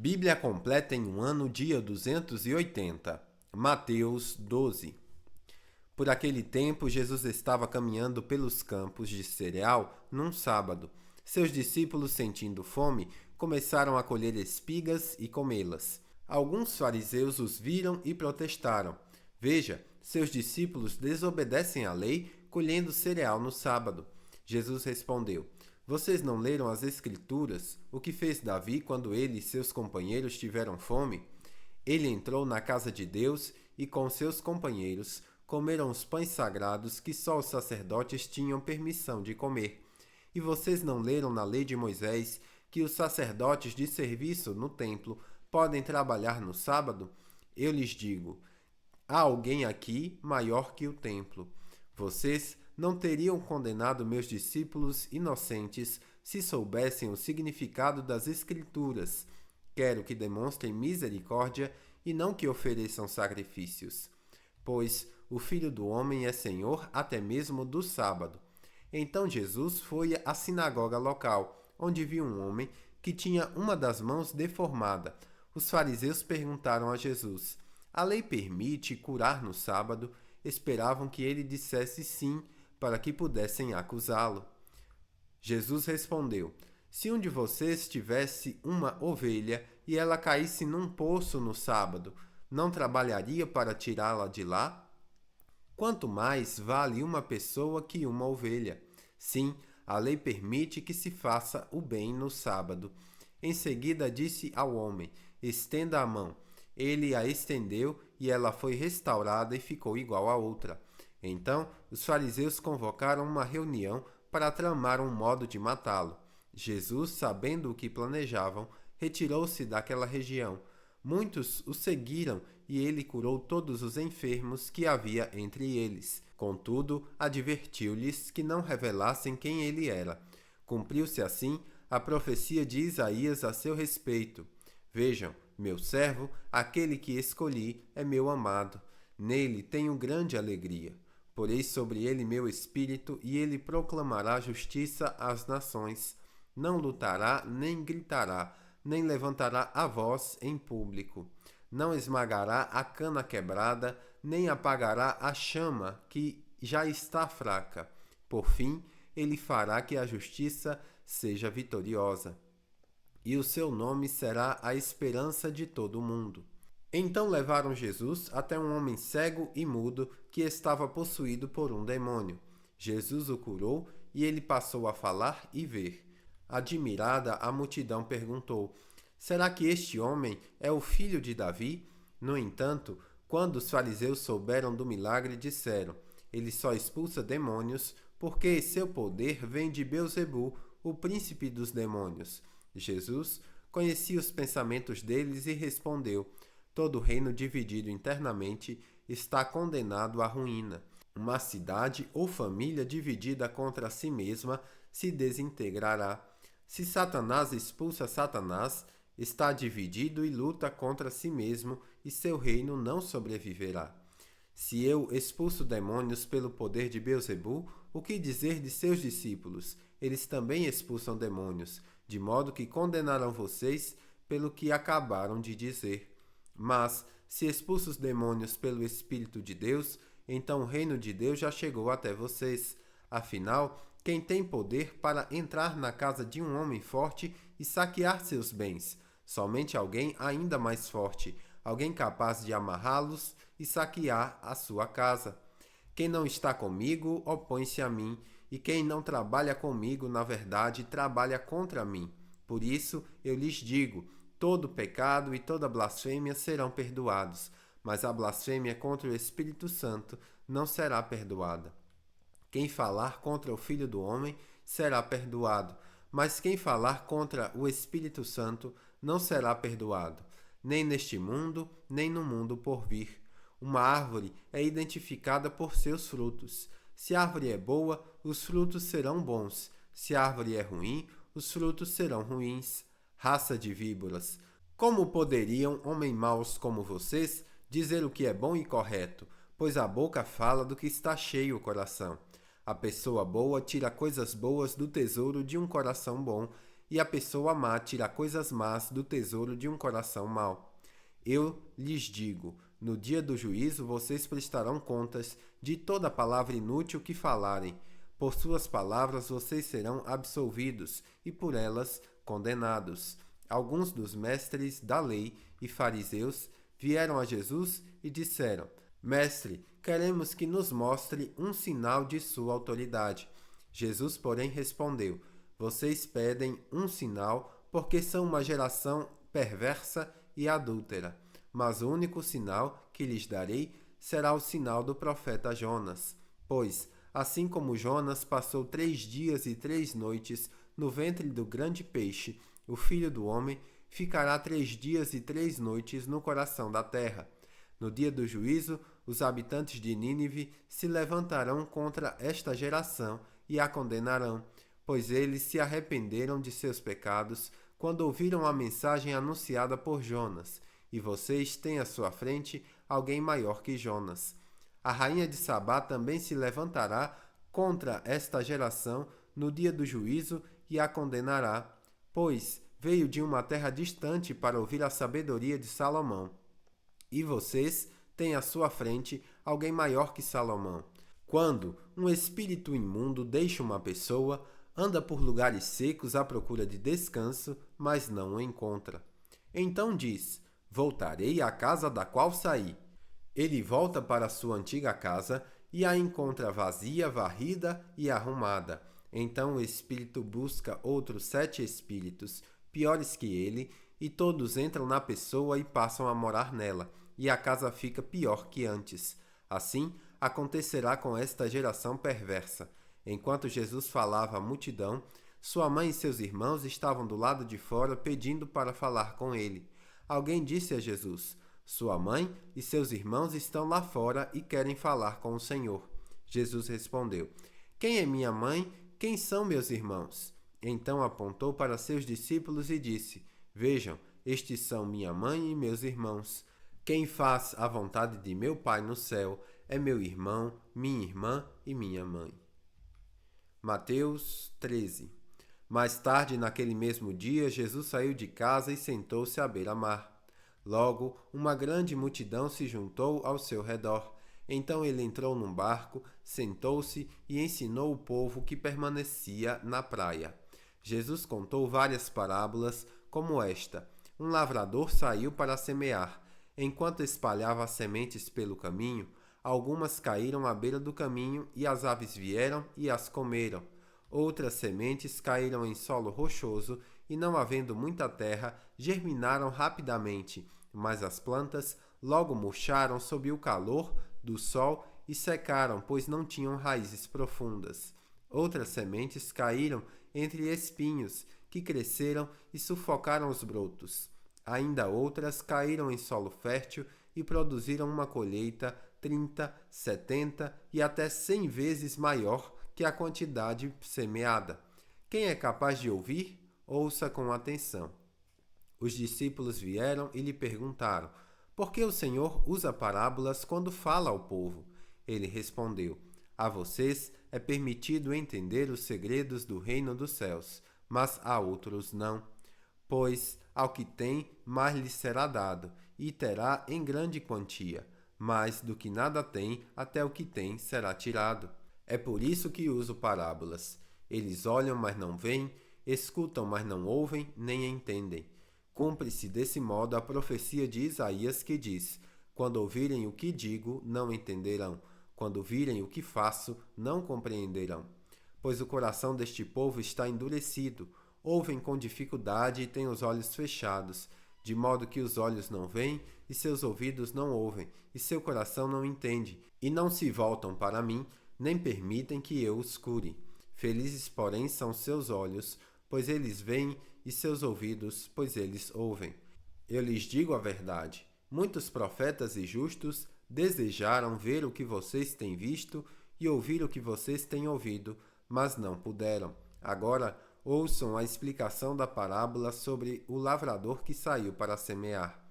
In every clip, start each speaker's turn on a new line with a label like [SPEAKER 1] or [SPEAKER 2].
[SPEAKER 1] Bíblia completa em um ano, dia 280. Mateus 12. Por aquele tempo, Jesus estava caminhando pelos campos de cereal num sábado. Seus discípulos, sentindo fome, começaram a colher espigas e comê-las. Alguns fariseus os viram e protestaram. Veja, seus discípulos desobedecem à lei, colhendo cereal no sábado. Jesus respondeu: Vocês não leram as Escrituras? O que fez Davi quando ele e seus companheiros tiveram fome? Ele entrou na casa de Deus e, com seus companheiros, comeram os pães sagrados que só os sacerdotes tinham permissão de comer. E vocês não leram na lei de Moisés que os sacerdotes de serviço no templo podem trabalhar no sábado? Eu lhes digo: há alguém aqui maior que o templo. Vocês não teriam condenado meus discípulos inocentes se soubessem o significado das Escrituras. Quero que demonstrem misericórdia e não que ofereçam sacrifícios. Pois o Filho do Homem é Senhor até mesmo do sábado. Então Jesus foi à sinagoga local, onde viu um homem que tinha uma das mãos deformada. Os fariseus perguntaram a Jesus: a lei permite curar no sábado? Esperavam que ele dissesse sim, para que pudessem acusá-lo. Jesus respondeu: Se um de vocês tivesse uma ovelha e ela caísse num poço no sábado, não trabalharia para tirá-la de lá? Quanto mais vale uma pessoa que uma ovelha? Sim, a lei permite que se faça o bem no sábado. Em seguida disse ao homem: Estenda a mão. Ele a estendeu e ela foi restaurada e ficou igual a outra. Então os fariseus convocaram uma reunião para tramar um modo de matá-lo. Jesus, sabendo o que planejavam, retirou-se daquela região. Muitos o seguiram e ele curou todos os enfermos que havia entre eles. Contudo, advertiu-lhes que não revelassem quem ele era. Cumpriu-se assim a profecia de Isaías a seu respeito. Vejam, meu servo, aquele que escolhi, é meu amado. Nele tenho grande alegria. Porei sobre ele meu espírito e ele proclamará justiça às nações. Não lutará, nem gritará, nem levantará a voz em público. Não esmagará a cana quebrada, nem apagará a chama que já está fraca. Por fim, ele fará que a justiça seja vitoriosa. E o seu nome será a esperança de todo o mundo. Então levaram Jesus até um homem cego e mudo que estava possuído por um demônio. Jesus o curou e ele passou a falar e ver. Admirada, a multidão perguntou: Será que este homem é o filho de Davi? No entanto, quando os fariseus souberam do milagre, disseram: Ele só expulsa demônios porque seu poder vem de Beelzebu, o príncipe dos demônios. Jesus conhecia os pensamentos deles e respondeu: Todo reino dividido internamente está condenado à ruína. Uma cidade ou família dividida contra si mesma se desintegrará. Se Satanás expulsa Satanás, está dividido e luta contra si mesmo, e seu reino não sobreviverá. Se eu expulso demônios pelo poder de Beelzebu, o que dizer de seus discípulos? Eles também expulsam demônios, de modo que condenarão vocês pelo que acabaram de dizer. Mas, se expulso os demônios pelo Espírito de Deus, então o reino de Deus já chegou até vocês. Afinal, quem tem poder para entrar na casa de um homem forte e saquear seus bens? Somente alguém ainda mais forte, alguém capaz de amarrá-los e saquear a sua casa. Quem não está comigo, opõe-se a mim, e quem não trabalha comigo, na verdade, trabalha contra mim. Por isso, eu lhes digo: todo pecado e toda blasfêmia serão perdoados, mas a blasfêmia contra o Espírito Santo não será perdoada. Quem falar contra o Filho do Homem será perdoado, mas quem falar contra o Espírito Santo não será perdoado, nem neste mundo, nem no mundo por vir. Uma árvore é identificada por seus frutos. Se a árvore é boa, os frutos serão bons. Se a árvore é ruim, os frutos serão ruins. Raça de víboras! Como poderiam homens maus como vocês dizer o que é bom e correto? Pois a boca fala do que está cheio o coração. A pessoa boa tira coisas boas do tesouro de um coração bom, e a pessoa má tira coisas más do tesouro de um coração mau. Eu lhes digo, no dia do juízo vocês prestarão contas de toda palavra inútil que falarem. Por suas palavras vocês serão absolvidos e por elas condenados. Alguns dos mestres da lei e fariseus vieram a Jesus e disseram: Mestre, queremos que nos mostre um sinal de sua autoridade. Jesus, porém, respondeu: Vocês pedem um sinal porque são uma geração perversa e adúltera. Mas o único sinal que lhes darei será o sinal do profeta Jonas. Pois, assim como Jonas passou 3 dias e 3 noites no ventre do grande peixe, o Filho do Homem ficará 3 dias e 3 noites no coração da terra. No dia do juízo, os habitantes de Nínive se levantarão contra esta geração e a condenarão, pois eles se arrependeram de seus pecados quando ouviram a mensagem anunciada por Jonas, e vocês têm à sua frente alguém maior que Jonas. A rainha de Sabá também se levantará contra esta geração no dia do juízo e a condenará, pois veio de uma terra distante para ouvir a sabedoria de Salomão. E vocês têm à sua frente alguém maior que Salomão. Quando um espírito imundo deixa uma pessoa, anda por lugares secos à procura de descanso, mas não o encontra. Então diz: Voltarei à casa da qual saí. Ele volta para sua antiga casa e a encontra vazia, varrida e arrumada. Então o espírito busca outros 7 espíritos, piores que ele, e todos entram na pessoa e passam a morar nela, e a casa fica pior que antes. Assim acontecerá com esta geração perversa. Enquanto Jesus falava à multidão, sua mãe e seus irmãos estavam do lado de fora pedindo para falar com ele. Alguém disse a Jesus: Sua mãe e seus irmãos estão lá fora e querem falar com o Senhor. Jesus respondeu: Quem é minha mãe? Quem são meus irmãos? Então apontou para seus discípulos e disse: Vejam, estes são minha mãe e meus irmãos. Quem faz a vontade de meu Pai no céu é meu irmão, minha irmã e minha mãe. Mateus 13. Mais tarde, naquele mesmo dia, Jesus saiu de casa e sentou-se à beira-mar. Logo, uma grande multidão se juntou ao seu redor. Então ele entrou num barco, sentou-se e ensinou o povo que permanecia na praia. Jesus contou várias parábolas, como esta: Um lavrador saiu para semear. Enquanto espalhava as sementes pelo caminho, algumas caíram à beira do caminho e as aves vieram e as comeram. Outras sementes caíram em solo rochoso e, não havendo muita terra, germinaram rapidamente, mas as plantas logo murcharam sob o calor do sol e secaram, pois não tinham raízes profundas. Outras sementes caíram entre espinhos, que cresceram e sufocaram os brotos. Ainda outras caíram em solo fértil e produziram uma colheita 30, 70 e até 100 vezes maior que a quantidade semeada. Quem é capaz de ouvir, ouça com atenção. Os discípulos vieram e lhe perguntaram: Por que o Senhor usa parábolas quando fala ao povo? Ele respondeu: A vocês é permitido entender os segredos do reino dos céus, mas a outros não. Pois ao que tem, mais lhe será dado, e terá em grande quantia. Mais do que nada tem, até o que tem será tirado. É por isso que uso parábolas. Eles olham, mas não veem, escutam, mas não ouvem, nem entendem. Cumpre-se desse modo a profecia de Isaías que diz: Quando ouvirem o que digo, não entenderão. Quando virem o que faço, não compreenderão. Pois o coração deste povo está endurecido, ouvem com dificuldade e têm os olhos fechados, de modo que os olhos não veem e seus ouvidos não ouvem, e seu coração não entende, e não se voltam para mim, nem permitem que eu os cure. Felizes, porém, são seus olhos, pois eles veem, e seus ouvidos, pois eles ouvem. Eu lhes digo a verdade: muitos profetas e justos desejaram ver o que vocês têm visto e ouvir o que vocês têm ouvido, mas não puderam. Agora, ouçam a explicação da parábola sobre o lavrador que saiu para semear.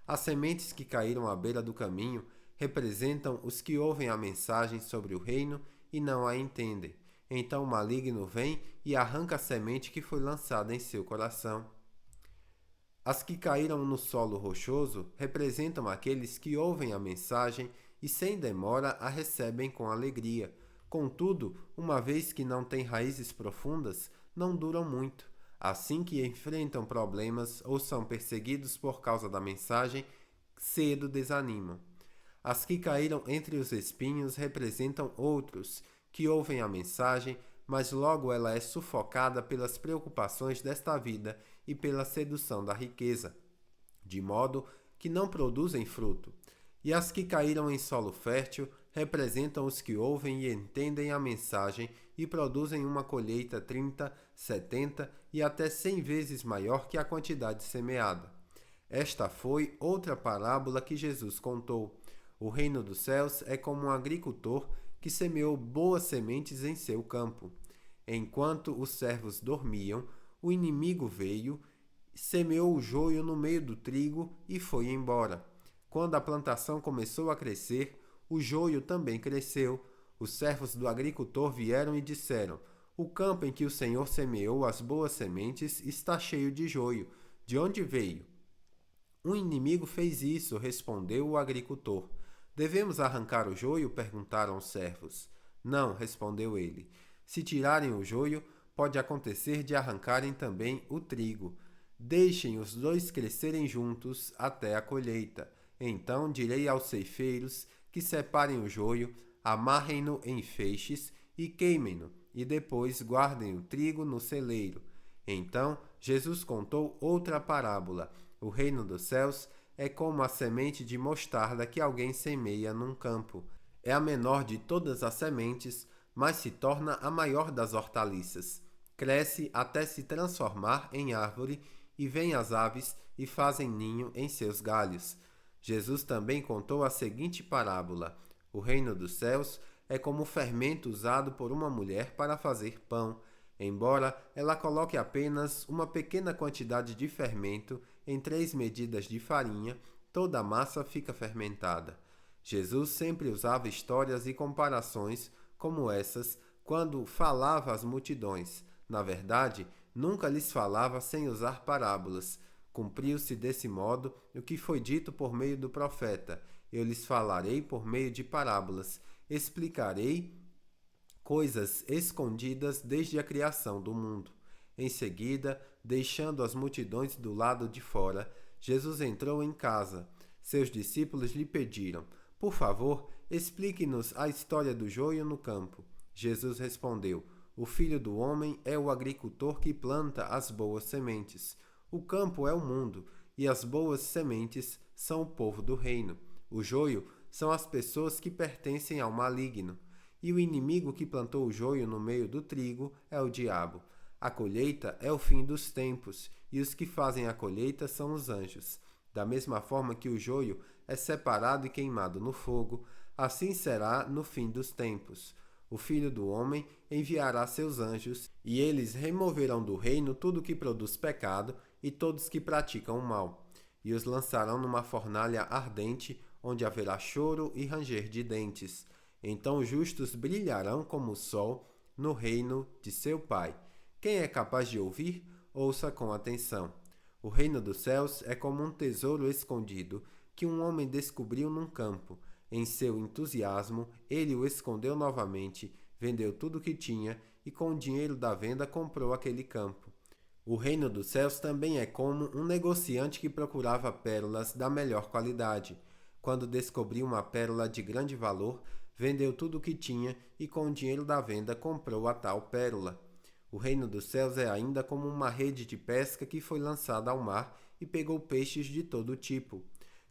[SPEAKER 1] As sementes que caíram à beira do caminho representam os que ouvem a mensagem sobre o reino e não a entendem. Então o maligno vem e arranca a semente que foi lançada em seu coração. As que caíram no solo rochoso representam aqueles que ouvem a mensagem e sem demora a recebem com alegria. Contudo, uma vez que não têm raízes profundas, não duram muito. Assim que enfrentam problemas ou são perseguidos por causa da mensagem, cedo desanimam. As que caíram entre os espinhos representam outros que ouvem a mensagem, mas logo ela é sufocada pelas preocupações desta vida e pela sedução da riqueza, de modo que não produzem fruto. E as que caíram em solo fértil representam os que ouvem e entendem a mensagem e produzem uma colheita 30, 70 e até 100 vezes maior que a quantidade semeada. Esta foi outra parábola que Jesus contou. O reino dos céus é como um agricultor que semeou boas sementes em seu campo. Enquanto os servos dormiam, o inimigo veio, semeou o joio no meio do trigo e foi embora. Quando a plantação começou a crescer, o joio também cresceu. Os servos do agricultor vieram e disseram: O campo em que o Senhor semeou as boas sementes está cheio de joio. De onde veio? Um inimigo fez isso, respondeu o agricultor. Devemos arrancar o joio? Perguntaram os servos. Não, respondeu ele. Se tirarem o joio, pode acontecer de arrancarem também o trigo. Deixem os dois crescerem juntos até a colheita. Então direi aos ceifeiros que separem o joio, amarrem-no em feixes e queimem-no, e depois guardem o trigo no celeiro. Então Jesus contou outra parábola. O reino dos céus é como a semente de mostarda que alguém semeia num campo. É a menor de todas as sementes, mas se torna a maior das hortaliças. Cresce até se transformar em árvore, e vêm as aves e fazem ninho em seus galhos. Jesus também contou a seguinte parábola: O reino dos céus é como o fermento usado por uma mulher para fazer pão. Embora ela coloque apenas uma pequena quantidade de fermento em 3 medidas de farinha, toda a massa fica fermentada. Jesus sempre usava histórias e comparações como essas quando falava às multidões. Na verdade, nunca lhes falava sem usar parábolas. Cumpriu-se desse modo o que foi dito por meio do profeta: Eu lhes falarei por meio de parábolas, explicarei coisas escondidas desde a criação do mundo. Em seguida, deixando as multidões do lado de fora, Jesus entrou em casa. Seus discípulos lhe pediram: Por favor, explique-nos a história do joio no campo. Jesus respondeu: O filho do homem é o agricultor que planta as boas sementes. O campo é o mundo, e as boas sementes são o povo do reino. O joio são as pessoas que pertencem ao maligno. E o inimigo que plantou o joio no meio do trigo é o diabo. A colheita é o fim dos tempos, e os que fazem a colheita são os anjos. Da mesma forma que o joio é separado e queimado no fogo, assim será no fim dos tempos. O Filho do Homem enviará seus anjos, e eles removerão do reino tudo que produz pecado e todos que praticam o mal, e os lançarão numa fornalha ardente, onde haverá choro e ranger de dentes. Então os justos brilharão como o sol no reino de seu Pai. Quem é capaz de ouvir, ouça com atenção. O reino dos céus é como um tesouro escondido que um homem descobriu num campo. Em seu entusiasmo, ele o escondeu novamente, vendeu tudo o que tinha e com o dinheiro da venda comprou aquele campo. O reino dos céus também é como um negociante que procurava pérolas da melhor qualidade. Quando descobriu uma pérola de grande valor, vendeu tudo o que tinha e com o dinheiro da venda comprou a tal pérola. O reino dos céus é ainda como uma rede de pesca que foi lançada ao mar e pegou peixes de todo tipo.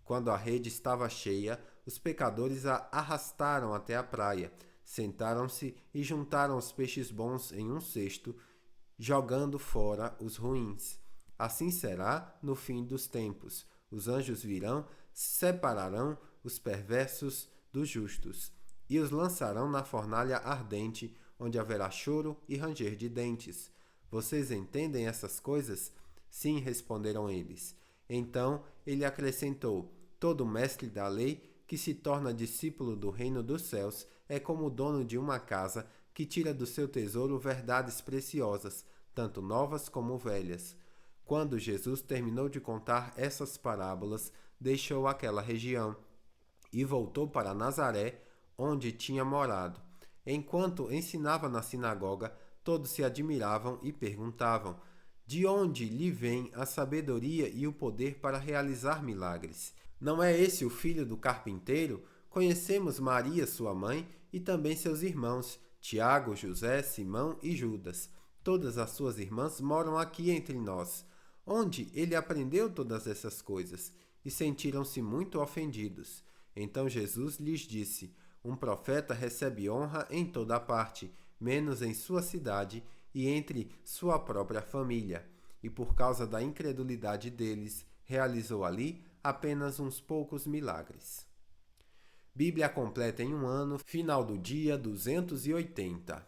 [SPEAKER 1] Quando a rede estava cheia, os pecadores a arrastaram até a praia, sentaram-se e juntaram os peixes bons em um cesto, jogando fora os ruins. Assim será no fim dos tempos. Os anjos virão, separarão os perversos dos justos e os lançarão na fornalha ardente, onde haverá choro e ranger de dentes. Vocês entendem essas coisas? Sim, responderam eles. Então ele acrescentou: Todo mestre da lei que se torna discípulo do reino dos céus é como o dono de uma casa que tira do seu tesouro verdades preciosas, tanto novas como velhas. Quando Jesus terminou de contar essas parábolas, deixou aquela região e voltou para Nazaré, onde tinha morado. Enquanto ensinava na sinagoga, todos se admiravam e perguntavam: de onde lhe vem a sabedoria e o poder para realizar milagres? Não é esse o filho do carpinteiro? Conhecemos Maria, sua mãe, e também seus irmãos, Tiago, José, Simão e Judas. Todas as suas irmãs moram aqui entre nós. Onde ele aprendeu todas essas coisas? E sentiram-se muito ofendidos. Então Jesus lhes disse: um profeta recebe honra em toda parte, menos em sua cidade e entre sua própria família. E por causa da incredulidade deles, realizou ali apenas uns poucos milagres. Bíblia completa em um ano, final do dia 280.